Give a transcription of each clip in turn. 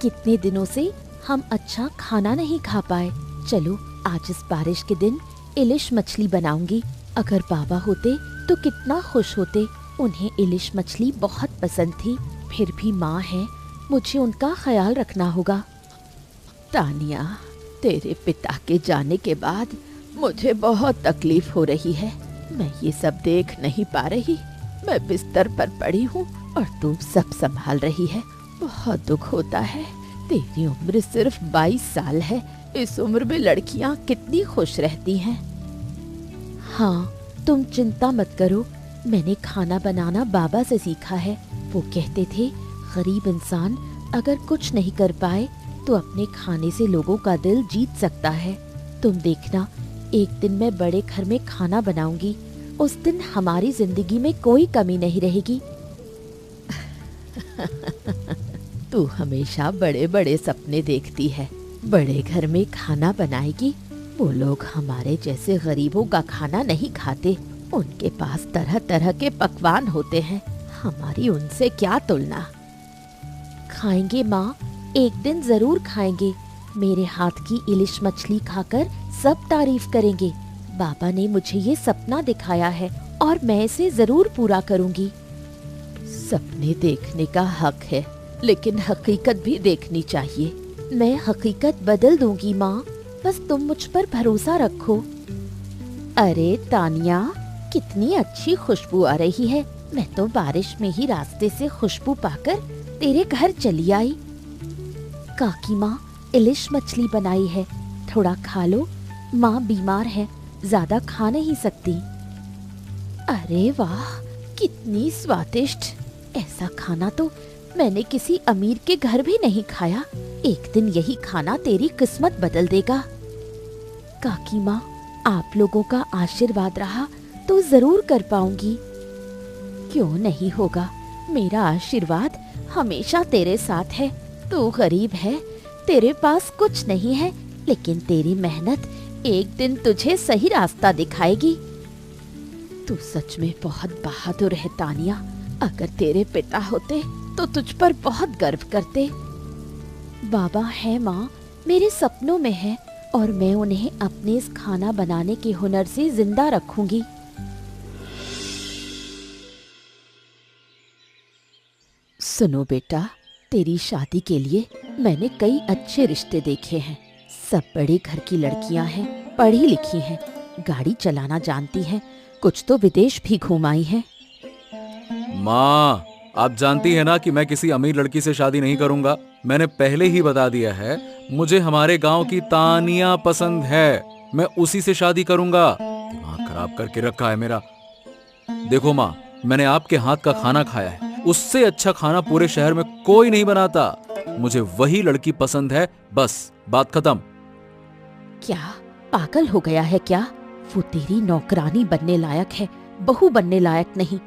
कितने दिनों से हम अच्छा खाना नहीं खा पाए। चलो आज इस बारिश के दिन इलिश मछली बनाऊंगी। अगर बाबा होते तो कितना खुश होते। उन्हें इलिश मछली बहुत पसंद थी। फिर भी माँ है, मुझे उनका ख्याल रखना होगा। तानिया, तेरे पिता के जाने के बाद मुझे बहुत तकलीफ हो रही है। मैं ये सब देख नहीं पा रही। मैं बिस्तर पर पड़ी हूँ और तू सब संभाल रही है। बहुत दुख होता है। तेरी उम्र सिर्फ 22 साल है। इस उम्र में लड़कियाँ कितनी खुश रहती हैं। हाँ, तुम चिंता मत करो। मैंने खाना बनाना बाबा से सीखा है। वो कहते थे गरीब इंसान अगर कुछ नहीं कर पाए तो अपने खाने से लोगों का दिल जीत सकता है। तुम देखना, एक दिन मैं बड़े घर में खाना बनाऊंगी। उस दिन हमारी जिंदगी में कोई कमी नहीं रहेगी। तू हमेशा बड़े बड़े सपने देखती है। बड़े घर में खाना बनाएगी। वो लोग हमारे जैसे गरीबों का खाना नहीं खाते। उनके पास तरह तरह के पकवान होते हैं। हमारी उनसे क्या तुलना। खाएंगे माँ, एक दिन जरूर खाएंगे। मेरे हाथ की इलिश मछली खाकर सब तारीफ करेंगे। बाबा ने मुझे ये सपना दिखाया है और मैं इसे जरूर पूरा करूंगी। सपने देखने का हक है, लेकिन हकीकत भी देखनी चाहिए। मैं हकीकत बदल दूंगी माँ, बस तुम मुझ पर भरोसा रखो। अरे तानिया, कितनी अच्छी खुशबू आ रही है। मैं तो बारिश में ही रास्ते से खुशबू पाकर तेरे घर चली आई। काकी माँ इलिश मछली बनाई है, थोड़ा खा लो। माँ बीमार है, ज्यादा खा नहीं सकती। अरे वाह, कितनी स्वादिष्ट। ऐसा खाना तो मैंने किसी अमीर के घर भी नहीं खाया। एक दिन यही खाना तेरी किस्मत बदल देगा। काकी माँ, आप लोगों का आशीर्वाद रहा तो जरूर कर पाऊंगी। क्यों नहीं होगा, मेरा आशीर्वाद हमेशा तेरे साथ है। तू गरीब है, तेरे पास कुछ नहीं है, लेकिन तेरी मेहनत एक दिन तुझे सही रास्ता दिखाएगी। तू सच में बहुत बहादुर है तानिया। अगर तेरे पिता होते तो तुझ पर बहुत गर्व करते। बाबा है माँ, मेरे सपनों में है और मैं उन्हें अपने इस खाना बनाने के हुनर से जिंदा रखूंगी। सुनो बेटा, तेरी शादी के लिए मैंने कई अच्छे रिश्ते देखे हैं। सब बड़े घर की लड़कियां हैं, पढ़ी लिखी हैं, गाड़ी चलाना जानती हैं, कुछ तो विदेश भी घूम आई हैं। माँ, आप जानती है ना कि मैं किसी अमीर लड़की से शादी नहीं करूंगा। मैंने पहले ही बता दिया है, मुझे हमारे गांव की तानिया पसंद है। मैं उसी से शादी करूंगा। दिमाग खराब करके रखा है मेरा। देखो माँ, मैंने आपके हाथ का खाना खाया है। उससे अच्छा खाना पूरे शहर में कोई नहीं बनाता। मुझे वही लड़की पसंद है, बस बात खत्म। क्या पागल हो गया है क्या? वो तेरी नौकरानी बनने लायक है, बहू बनने लायक नहीं।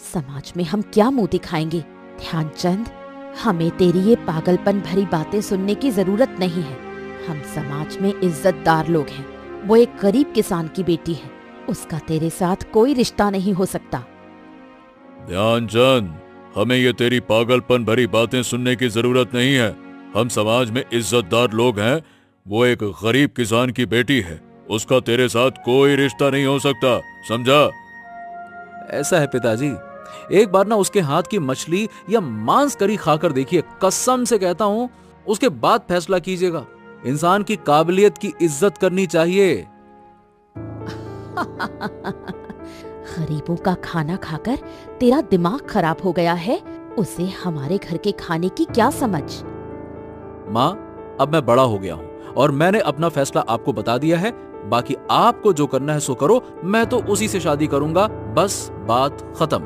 समाज में हम क्या मुंह दिखाएंगे? ध्यानचंद, हमें तेरी ये पागलपन भरी बातें सुनने की जरूरत नहीं है। हम समाज में इज्जतदार लोग हैं। वो एक गरीब किसान की बेटी है, उसका तेरे साथ कोई रिश्ता नहीं हो सकता। ध्यानचंद, हमें ये तेरी पागलपन भरी बातें सुनने की जरूरत नहीं है। हम समाज में इज्जतदार लोग हैं। वो एक गरीब किसान की बेटी है, उसका तेरे साथ कोई रिश्ता नहीं हो सकता, समझा? ऐसा है पिताजी, एक बार ना उसके हाथ की मछली या मांस करी खाकर देखिए, कसम से कहता हूं, उसके बाद फैसला कीजिएगा। इंसान की काबिलियत की इज्जत करनी चाहिए। गरीबों का खाना खाकर तेरा दिमाग खराब हो गया है। उसे हमारे घर के खाने की क्या समझ? माँ, अब मैं बड़ा हो गया हूँ और मैंने अपना फैसला आपको बता दिया है। बाकी आपको जो करना है सो करो। मैं तो उसी से शादी करूंगा, बस बात खत्म।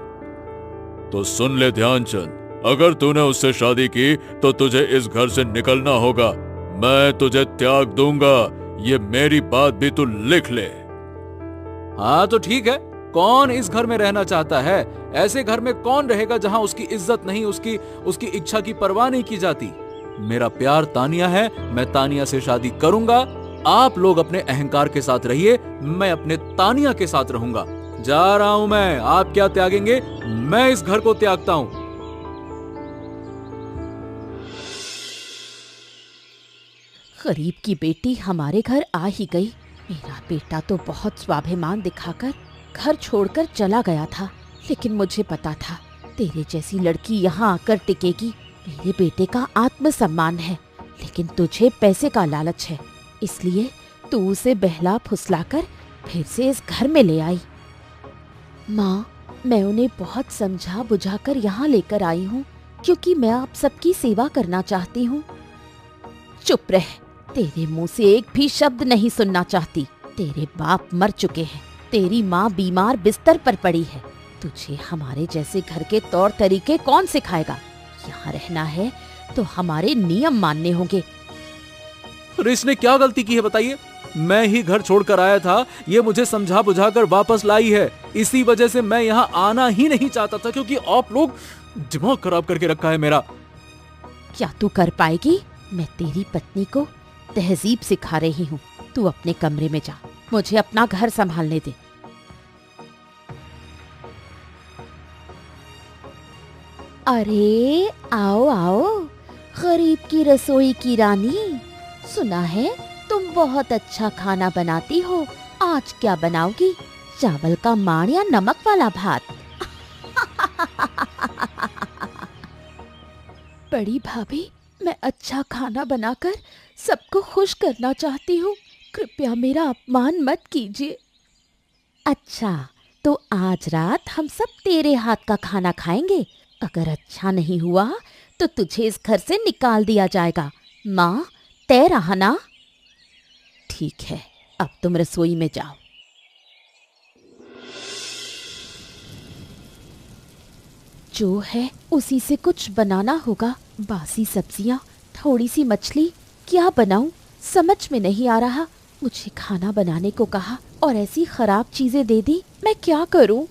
तो सुन ले ध्यानचंद, अगर तूने उससे शादी की तो तुझे इस घर से निकलना होगा। मैं तुझे त्याग दूंगा, ये मेरी बात भी तू लिख ले। हाँ तो ठीक है, कौन इस घर में रहना चाहता है? ऐसे घर में कौन रहेगा जहां उसकी इज्जत नहीं, उसकी इच्छा की परवाह नहीं की जाती। मेरा प्यार तानिया है, मैं तानिया से शादी करूंगा। आप लोग अपने अहंकार के साथ रहिए, मैं अपने तानिया के साथ रहूंगा। जा रहा हूं मैं, आप क्या त्यागेंगे? मैं इस घर को त्यागता हूं। गरीब की बेटी हमारे घर आ ही गई। मेरा बेटा तो बहुत स्वाभिमान दिखाकर घर छोड़कर चला गया था, लेकिन मुझे पता था तेरे जैसी लड़की यहाँ आकर टिकेगी। मेरे बेटे का आत्मसम्मान है, लेकिन तुझे पैसे का लालच है, इसलिए तू उसे बहला फुसलाकर फिर से इस घर में ले आई। माँ, मैं उन्हें बहुत समझा बुझाकर यहाँ लेकर आई हूँ, क्योंकि मैं आप सबकी सेवा करना चाहती हूँ। चुप रह, तेरे मुंह से एक भी शब्द नहीं सुनना चाहती। तेरे बाप मर चुके हैं, तेरी माँ बीमार बिस्तर पर पड़ी है। तुझे हमारे जैसे घर के तौर तरीके कौन सिखाएगा? यहाँ रहना है तो हमारे नियम मानने होंगे। अरे इसने क्या गलती की है बताइए? मैं ही घर छोड़कर आया था, ये मुझे समझा बुझाकर वापस लाई है। इसी वजह से मैं यहाँ आना ही नहीं चाहता था, क्योंकि आप लोग दिमाग खराब करके रखा है मेरा। क्या तू कर पाएगी? मैं तेरी पत्नी को तहजीब सिखा रही हूँ। तू अपने कमरे में जा, मुझे अपना घर संभालने दे। अरे आओ आओ, गरीब की रसोई की रानी। सुना है तुम बहुत अच्छा खाना बनाती हो। आज क्या बनाओगी? चावल का माड़ या नमक वाला भात? बड़ी भाभी, मैं अच्छा खाना बनाकर सबको खुश करना चाहती हूँ। कृपया मेरा अपमान मत कीजिए। अच्छा, तो आज रात हम सब तेरे हाथ का खाना खाएंगे। अगर अच्छा नहीं हुआ तो तुझे इस घर से निकाल दिया जाएगा। माँ, तय रहा ना? ठीक है, अब तुम रसोई में जाओ। जो है उसी से कुछ बनाना होगा। बासी सब्जियां, थोड़ी सी मछली, क्या बनाऊं समझ में नहीं आ रहा। मुझे खाना बनाने को कहा और ऐसी खराब चीजें दे दी, मैं क्या करूं?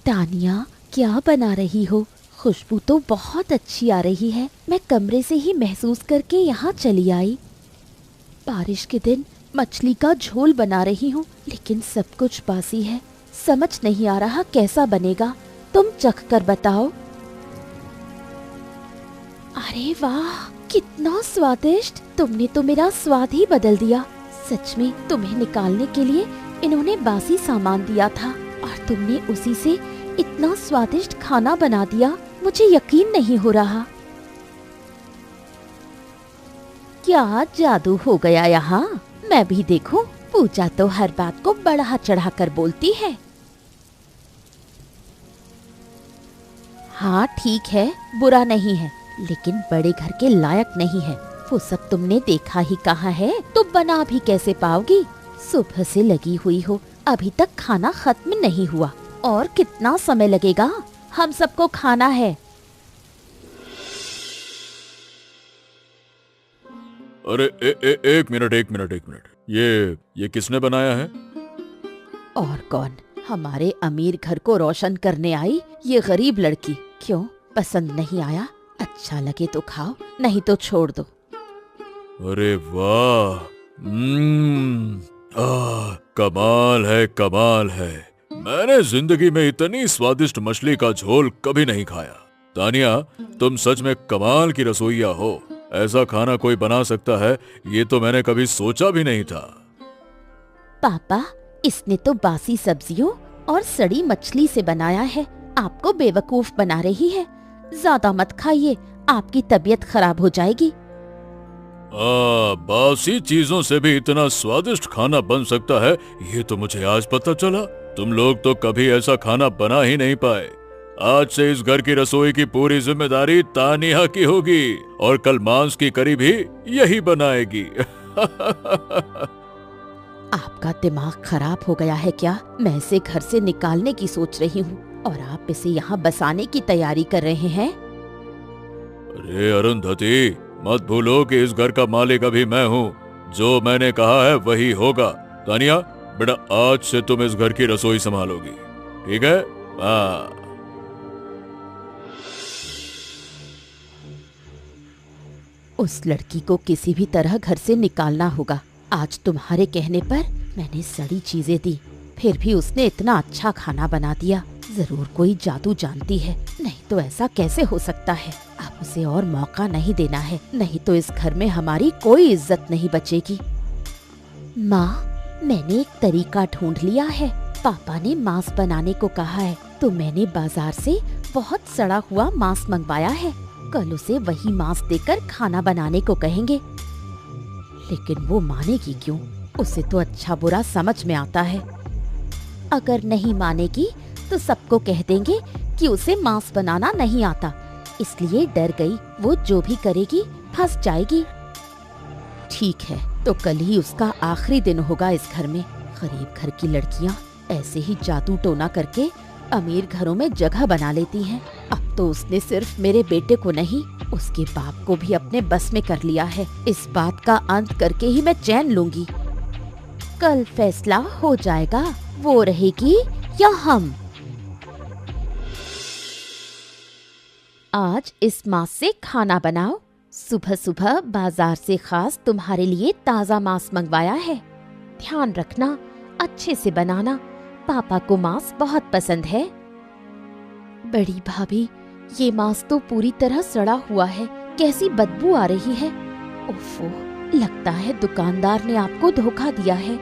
तानिया, क्या बना रही हो? खुशबू तो बहुत अच्छी आ रही है। मैं कमरे से ही महसूस करके यहाँ चली आई। बारिश के दिन मछली का झोल बना रही हूँ, लेकिन सब कुछ बासी है। समझ नहीं आ रहा कैसा बनेगा। तुम चख कर बताओ। अरे वाह, कितना स्वादिष्ट! तुमने तो मेरा स्वाद ही बदल दिया। सच में तुम्हें निकालने के लिए इन्होंने बासी सामान दिया था और तुमने उसी से इतना स्वादिष्ट खाना बना दिया। मुझे यकीन नहीं हो रहा। क्या जादू हो गया यहाँ? मैं भी देखूं। पूजा तो हर बात को बढ़ा चढ़ा कर बोलती है। हाँ ठीक है, बुरा नहीं है, लेकिन बड़े घर के लायक नहीं है। वो सब तुमने देखा ही कहाँ है, तो बना भी कैसे पाओगी? सुबह से लगी हुई हो, अभी तक खाना खत्म नहीं हुआ। और कितना समय लगेगा? हम सबको खाना है। अरे एक मिनट, ये किसने बनाया है? और कौन? हमारे अमीर घर को रोशन करने आई ये गरीब लड़की। क्यों, पसंद नहीं आया? अच्छा लगे तो खाओ, नहीं तो छोड़ दो। अरे वाह, कमाल है। मैंने जिंदगी में इतनी स्वादिष्ट मछली का झोल कभी नहीं खाया। तानिया, तुम सच में कमाल की रसोइया हो। ऐसा खाना कोई बना सकता है, ये तो मैंने कभी सोचा भी नहीं था। पापा, इसने तो बासी सब्जियों और सड़ी मछली से बनाया है। आपको बेवकूफ बना रही है। ज्यादा मत खाइए, आपकी तबीयत खराब हो जाएगी। बासी चीजों से भी इतना स्वादिष्ट खाना बन सकता है, ये तो मुझे आज पता चला। तुम लोग तो कभी ऐसा खाना बना ही नहीं पाए। आज से इस घर की रसोई की पूरी जिम्मेदारी तानिया की होगी और कल मांस की करी भी यही बनाएगी। आपका दिमाग खराब हो गया है क्या? मैं इसे घर से निकालने की सोच रही हूँ और आप इसे यहाँ बसाने की तैयारी कर रहे हैं। अरे अरुंधति, मत भूलो कि इस घर का मालिक अभी मैं हूँ। जो मैंने कहा है वही होगा। तानिया बेटा, आज से तुम इस घर की रसोई संभालोगी, ठीक है? हाँ। उस लड़की को किसी भी तरह घर से निकालना होगा। आज तुम्हारे कहने पर मैंने सड़ी चीजें दी, फिर भी उसने इतना अच्छा खाना बना दिया। जरूर कोई जादू जानती है, नहीं तो ऐसा कैसे हो सकता है। अब उसे और मौका नहीं देना है, नहीं तो इस घर में हमारी कोई इज्जत नहीं बचेगी। माँ, मैंने एक तरीका ढूंढ लिया है। पापा ने मांस बनाने को कहा है, तो मैंने बाजार से बहुत सड़ा हुआ मांस मंगवाया है। कल उसे वही मांस देकर खाना बनाने को कहेंगे। लेकिन वो मानेगी क्यों? उसे तो अच्छा बुरा समझ में आता है। अगर नहीं मानेगी तो सबको कह देंगे कि उसे मांस बनाना नहीं आता, इसलिए डर गई। वो जो भी करेगी फंस जाएगी। ठीक है, तो कल ही उसका आखिरी दिन होगा इस घर में। गरीब घर की लड़कियां ऐसे ही जादू टोना करके अमीर घरों में जगह बना लेती हैं। अब तो उसने सिर्फ मेरे बेटे को नहीं, उसके बाप को भी अपने बस में कर लिया है। इस बात का अंत करके ही मैं चैन लूंगी। कल फैसला हो जाएगा, वो रहेगी या हम। आज इस मांस से खाना बनाओ। सुबह सुबह बाजार से खास तुम्हारे लिए ताज़ा मांस मंगवाया है। ध्यान रखना, अच्छे से बनाना। पापा को मांस बहुत पसंद है। बड़ी भाभी, ये मांस तो पूरी तरह सड़ा हुआ है, कैसी बदबू आ रही है। ओफो, लगता है दुकानदार ने आपको धोखा दिया है।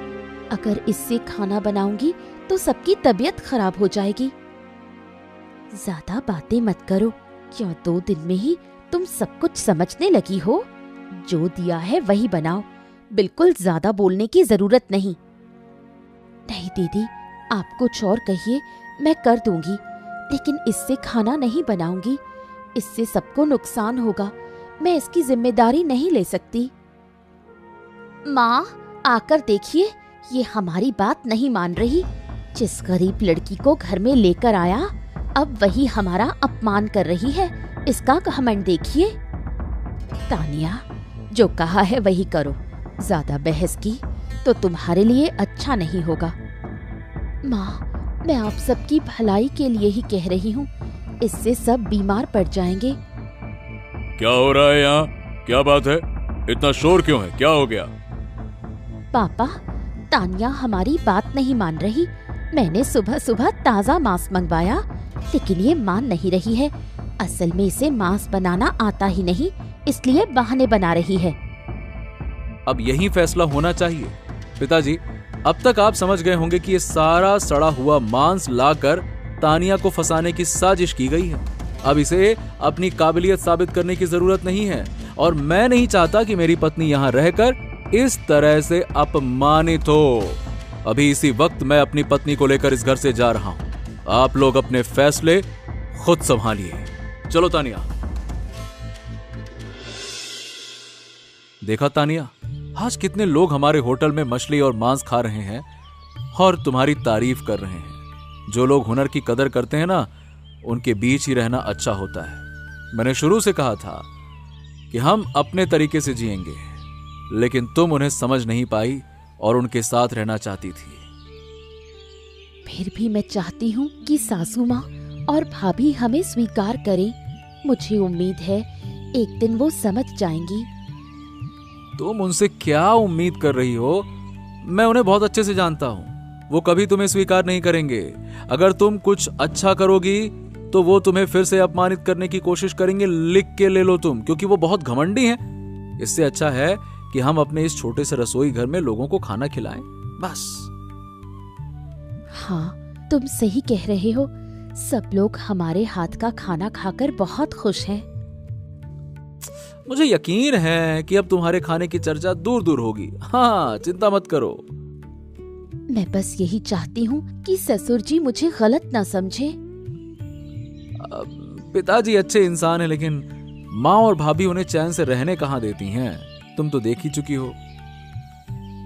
अगर इससे खाना बनाऊंगी तो सबकी तबीयत खराब हो जाएगी। ज्यादा बातें मत करो, क्या 2 दिन में ही तुम सब कुछ समझने लगी हो? जो दिया है वही बनाओ, बिल्कुल ज्यादा बोलने की जरूरत नहीं। नहीं दीदी, आप कुछ और कहिए, मैं कर दूंगी, लेकिन इससे खाना नहीं बनाऊंगी। इससे सबको नुकसान होगा, मैं इसकी जिम्मेदारी नहीं ले सकती। माँ, आकर देखिए, ये हमारी बात नहीं मान रही। जिस गरीब लड़की को घर में लेकर आया, अब वही हमारा अपमान कर रही है। इसका घमंड देखिए। तानिया, जो कहा है वही करो। ज्यादा बहस की तो तुम्हारे लिए अच्छा नहीं होगा। माँ, मैं आप सबकी भलाई के लिए ही कह रही हूँ, इससे सब बीमार पड़ जाएंगे। क्या हो रहा है यहाँ? क्या बात है? इतना शोर क्यों है? क्या हो गया? पापा, तानिया हमारी बात नहीं मान रही। मैंने सुबह सुबह ताज़ा मांस मंगवाया, लेकिन ये मान नहीं रही है। असल में इसे मांस बनाना आता ही नहीं, इसलिए बहाने बना रही है। अब यही फैसला होना चाहिए। पिताजी, अब तक आप समझ गए होंगे कि ये सारा सड़ा हुआ मांस लाकर तानिया को फंसाने की साजिश की गई है। अब इसे अपनी काबिलियत साबित करने की जरूरत नहीं है, और मैं नहीं चाहता कि मेरी पत्नी यहाँ रहकर इस तरह से अपमानित हो। अभी इसी वक्त मैं अपनी पत्नी को लेकर इस घर से जा रहा हूँ। आप लोग अपने फैसले खुद संभालिए। चलो तानिया। देखा तानिया, आज कितने लोग हमारे होटल में मछली और मांस खा रहे हैं और तुम्हारी तारीफ कर रहे हैं। जो लोग हुनर की कदर करते हैं ना, उनके बीच ही रहना अच्छा होता है। मैंने शुरू से कहा था कि हम अपने तरीके से जिएंगे, लेकिन तुम उन्हें समझ नहीं पाई और उनके साथ रहना चाहती थी। फिर भी मैं चाहती हूँ कि सासू माँ और भाभी हमें स्वीकार करें। मुझे उम्मीद है एक दिन वो समझ जाएंगी। तुम उनसे क्या उम्मीद कर रही हो? मैं उन्हें बहुत अच्छे से जानता हूँ। वो कभी तुम्हें स्वीकार नहीं करेंगे। अगर तुम कुछ अच्छा करोगी तो वो तुम्हें फिर से अपमानित करने की कोशिश करेंगे। लिख के ले लो तुम, क्योंकि वो बहुत घमंडी हैं। इससे अच्छा है कि हम अपने इस छोटे से रसोई घर में लोगों को खाना खिलाएं, बस। हाँ, तुम सही कह रहे हो। सब लोग हमारे हाथ का खाना खाकर बहुत खुश हैं। मुझे यकीन है कि अब तुम्हारे खाने की चर्चा दूर दूर होगी। हाँ, चिंता मत करो। मैं बस यही चाहती हूँ कि ससुर जी मुझे गलत ना समझे। पिताजी अच्छे इंसान हैं, लेकिन माँ और भाभी उन्हें चैन से रहने कहाँ देती हैं? तुम तो देख ही चुकी हो।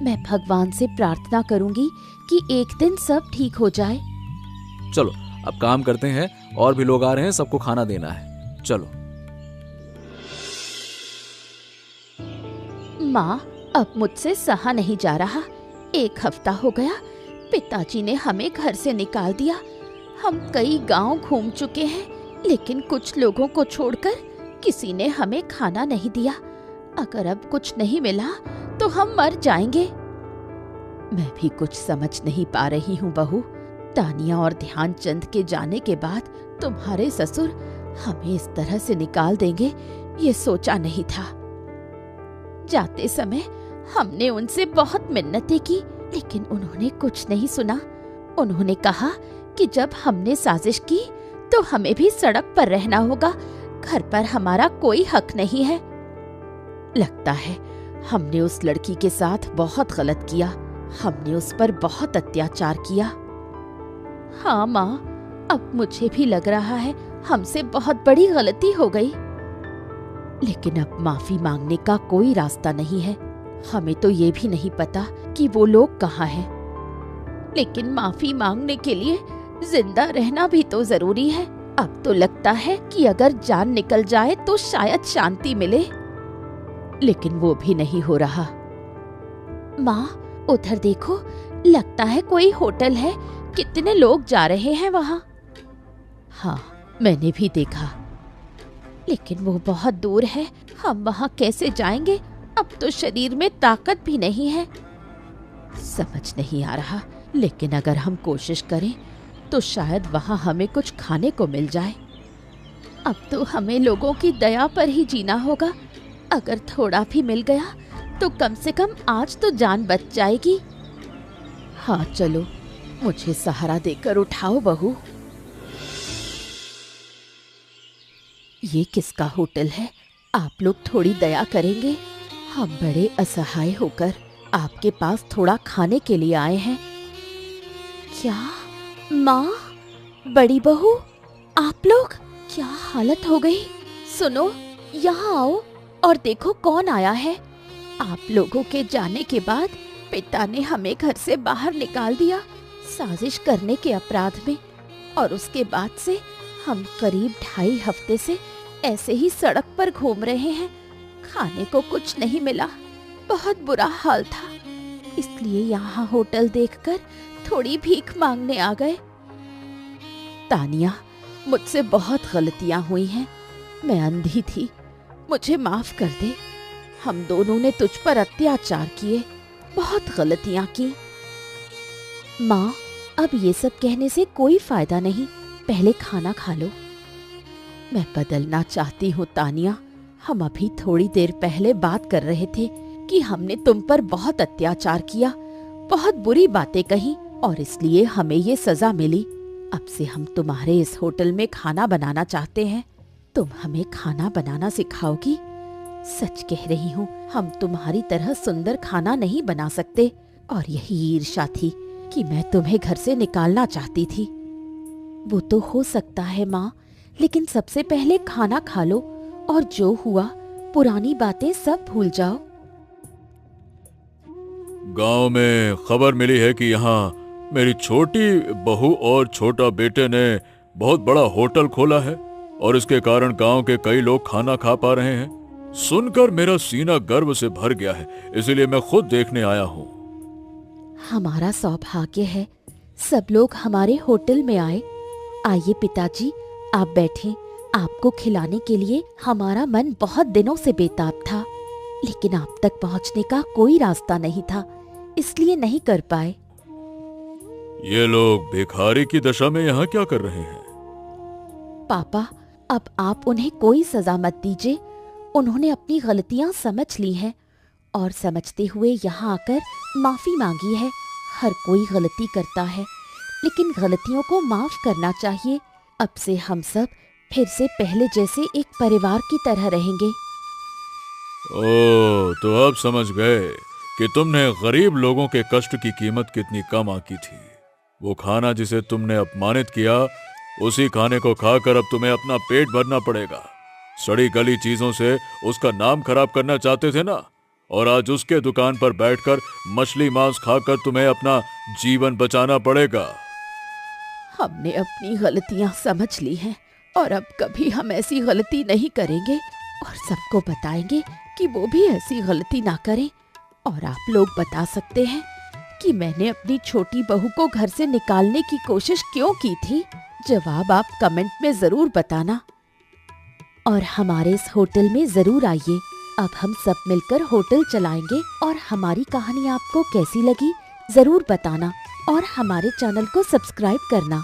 मैं भगवान से प्रार्थना करूंगी कि एक दिन सब ठीक हो जाए। चलो अब काम करते हैं, और भी लोग आ रहे हैं, सबको खाना देना है। चलो। माँ, अब मुझसे सहा नहीं जा रहा। 1 हफ्ता हो गया, पिताजी ने हमें घर से निकाल दिया। हम कई गांव घूम चुके हैं, लेकिन कुछ लोगों को छोड़कर किसी ने हमें खाना नहीं दिया। अगर अब कुछ नहीं मिला तो हम मर जाएंगे। मैं भी कुछ समझ नहीं पा रही हूँ बहू। तानिया और ध्यानचंद के जाने के बाद तुम्हारे ससुर हमें इस तरह से निकाल देंगे ये सोचा नहीं था। जाते समय हमने उनसे बहुत मिन्नतें की, लेकिन उन्होंने कुछ नहीं सुना। उन्होंने कहा कि जब हमने साजिश की तो हमें भी सड़क पर रहना होगा, घर पर हमारा कोई हक नहीं है। लगता है हमने उस लड़की के साथ बहुत गलत किया, हमने उस पर बहुत अत्याचार किया। हाँ माँ, अब मुझे भी लग रहा है हमसे बहुत बड़ी गलती हो गई, लेकिन अब माफी मांगने का कोई रास्ता नहीं है। हमें तो ये भी नहीं पता कि वो लोग कहाँ हैं। लेकिन माफी मांगने के लिए जिंदा रहना भी तो जरूरी है। अब तो लगता है कि अगर जान निकल जाए तो शायद शांति मिले, लेकिन वो भी नहीं हो रहा। माँ, उधर देखो, लगता है कोई होटल है, कितने लोग जा रहे हैं वहाँ। हाँ, मैंने भी देखा, लेकिन वो बहुत दूर है, हम वहाँ कैसे जाएंगे? अब तो शरीर में ताकत भी नहीं है। समझ नहीं आ रहा, लेकिन अगर हम कोशिश करें तो शायद वहाँ हमें कुछ खाने को मिल जाए। अब तो हमें लोगों की दया पर ही जीना होगा। अगर थोड़ा भी मिल गया तो कम से कम आज तो जान बच जाएगी। हाँ चलो, मुझे सहारा देकर उठाओ बहू। ये किसका होटल है? आप लोग थोड़ी दया करेंगे? हम बड़े असहाय होकर आपके पास थोड़ा खाने के लिए आए हैं। क्या माँ, बड़ी बहू, आप लोग? क्या हालत हो गई? सुनो, यहाँ आओ और देखो कौन आया है। आप लोगों के जाने के बाद पिता ने हमें घर से बाहर निकाल दिया, साजिश करने के अपराध में, और उसके बाद से हम करीब 2.5 हफ्ते से ऐसे ही सड़क पर घूम रहे हैं। खाने को कुछ नहीं मिला, बहुत बुरा हाल था, इसलिए यहाँ होटल देखकर थोड़ी भीख मांगने आ गए। तानिया, मुझसे बहुत गलतियां हुई हैं। मैं अंधी थी, मुझे माफ कर दे। हम दोनों ने तुझ पर अत्याचार किए, बहुत गलतियां की। माँ, अब ये सब कहने से कोई फायदा नहीं, पहले खाना खा लो। मैं बदलना चाहती हूँ तानिया। हम अभी थोड़ी देर पहले बात कर रहे थे कि हमने तुम पर बहुत अत्याचार किया, बहुत बुरी बातें कही, और इसलिए हमें ये सजा मिली। अब से हम तुम्हारे इस होटल में खाना बनाना चाहते हैं। तुम हमें खाना बनाना सिखाओगी? सच कह रही हूँ, हम तुम्हारी तरह सुंदर खाना नहीं बना सकते, और यही ईर्ष्या थी कि मैं तुम्हें घर से निकालना चाहती थी। वो तो हो सकता है माँ, लेकिन सबसे पहले खाना खा लो, और जो हुआ पुरानी बातें सब भूल जाओ। गांव में खबर मिली है कि यहाँ मेरी छोटी बहू और छोटा बेटे ने बहुत बड़ा होटल खोला है, और इसके कारण गांव के कई लोग खाना खा पा रहे हैं। सुनकर मेरा सीना गर्व से भर गया है, इसलिए मैं खुद देखने आया हूँ। हमारा सौभाग्य है, सब लोग हमारे होटल में आए। आइए पिताजी, आप बैठें। आपको खिलाने के लिए हमारा मन बहुत दिनों से बेताब था, लेकिन आप तक पहुंचने का कोई रास्ता नहीं था, इसलिए नहीं कर पाए। ये लोग भिखारी की दशा में यहाँ क्या कर रहे हैं? पापा, अब आप उन्हें कोई सजा मत दीजिए। उन्होंने अपनी गलतियां समझ ली हैं और समझते हुए यहाँ आकर माफी मांगी है। हर कोई गलती करता है, लेकिन गलतियों को माफ करना चाहिए। अब से हम सब फिर से पहले जैसे एक परिवार की तरह रहेंगे। ओह, तो अब समझ गए कि तुमने गरीब लोगों के कष्ट की कीमत कितनी कम आंकी थी। वो खाना जिसे तुमने अपमानित किया, उसी खाने को खाकर अब तुम्हें अपना पेट भरना पड़ेगा। सड़ी गली चीजों से उसका नाम खराब करना चाहते थे ना, और आज उसके दुकान पर बैठकर मछली मांस खाकर तुम्हें अपना जीवन बचाना पड़ेगा। हमने अपनी गलतियां समझ ली हैं, और अब कभी हम ऐसी गलती नहीं करेंगे, और सबको बताएंगे कि वो भी ऐसी गलती ना करें। और आप लोग बता सकते हैं कि मैंने अपनी छोटी बहू को घर से निकालने की कोशिश क्यों की थी? जवाब आप कमेंट में जरूर बताना, और हमारे इस होटल में जरूर आइए। अब हम सब मिलकर होटल चलाएंगे, और हमारी कहानी आपको कैसी लगी जरूर बताना, और हमारे चैनल को सब्सक्राइब करना।